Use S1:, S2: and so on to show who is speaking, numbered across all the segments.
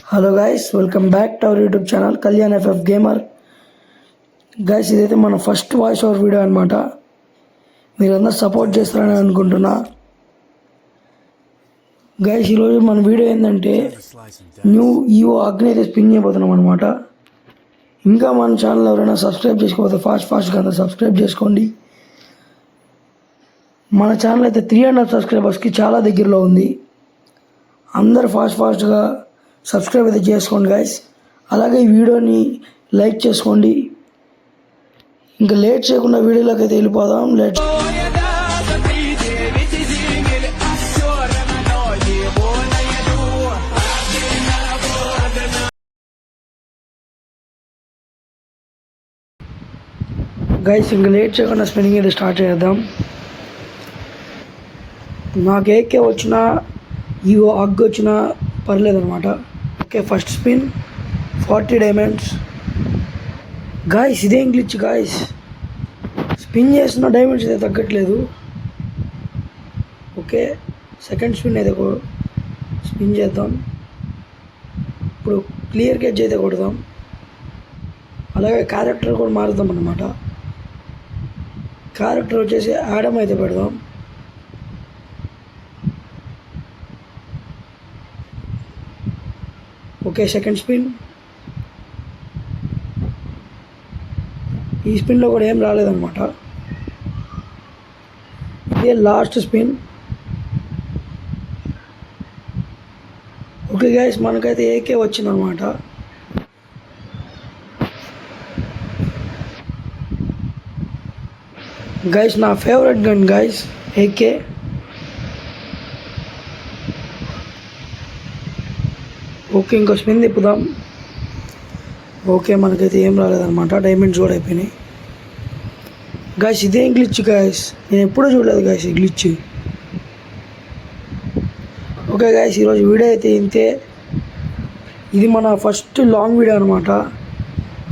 S1: Hello guys, welcome back to our YouTube channel Kalyan FF gamer. Guys, ఇదైతే మన first voice over video అనమాట. మీరందరూ support చేస్తారని అనుకుంటున్నా. గైస్, ఈరోజు మన వీడియో ఏంటంటే న్యూ ఈవో అగ్ని అయితే స్పిన్ చేయబోతున్నాం అనమాట. ఇంకా మన ఛానల్ ఎవరైనా సబ్స్క్రైబ్ చేసుకోకపోతే ఫాస్ట్గా అందరూ సబ్స్క్రైబ్ చేసుకోండి. మన ఛానల్ అయితే 300 సబ్స్క్రైబర్స్కి చాలా దగ్గరలో ఉంది. అందరు ఫాస్ట్గా సబ్స్క్రైబ్ అయితే చేసుకోండి గైస్. అలాగే ఈ వీడియోని లైక్ చేసుకోండి. ఇంకా లేట్ చేయకుండా వీడియోలోకి అయితే వెళ్ళిపోదాం. గైస్, ఇంకా లేట్ చేయకుండా స్పిన్నింగ్ అయితే స్టార్ట్ చేద్దాం. నాకు ఏకే వచ్చినా ఈవో అగ్ వచ్చినా పర్లేదు అనమాట. Okay, first spin 40 diamonds. Guys, ఇదేం గ్లిచ్ గాయస్, స్పిన్ చేస్తున్న డైమండ్స్ అయితే తగ్గట్లేదు. ఓకే, సెకండ్ స్పిన్ అయితే స్పిన్ చేద్దాం. ఇప్పుడు క్లియర్ క్యాచ్ అయితే కొడదాం. అలాగే క్యారెక్టర్ కూడా మారుద్దాం అన్నమాట. క్యారెక్టర్ వచ్చేసి యాడమ్ అయితే పెడదాం. Okay, second spin. ఈ స్పిన్లో కూడా ఏం రాలేదన్నమాట. ఇదే లాస్ట్ స్పిన్. ఓకే గైస్, మనకైతే ఏకే వచ్చిందనమాట. గైస్, నా favourite gun guys AK. Okay, ఇంకో స్పిన్ తిప్పుదాం. ఓకే, మనకైతే ఏం రాలేదన్నమాట. డైమండ్స్ కూడా అయిపోయినాయి. గాయస్, ఇదేం గ్లిచ్ గాయస్, నేను ఎప్పుడూ చూడలేదు గాయస్ ఈ గ్లిచ్. ఓకే గాయస్, ఈరోజు వీడియో అయితే ఇంతే. ఇది మన ఫస్ట్ లాంగ్ వీడియో అనమాట.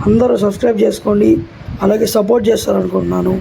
S1: అందరూ సబ్స్క్రైబ్ చేసుకోండి, అలాగే సపోర్ట్ చేస్తారనుకుంటున్నాను.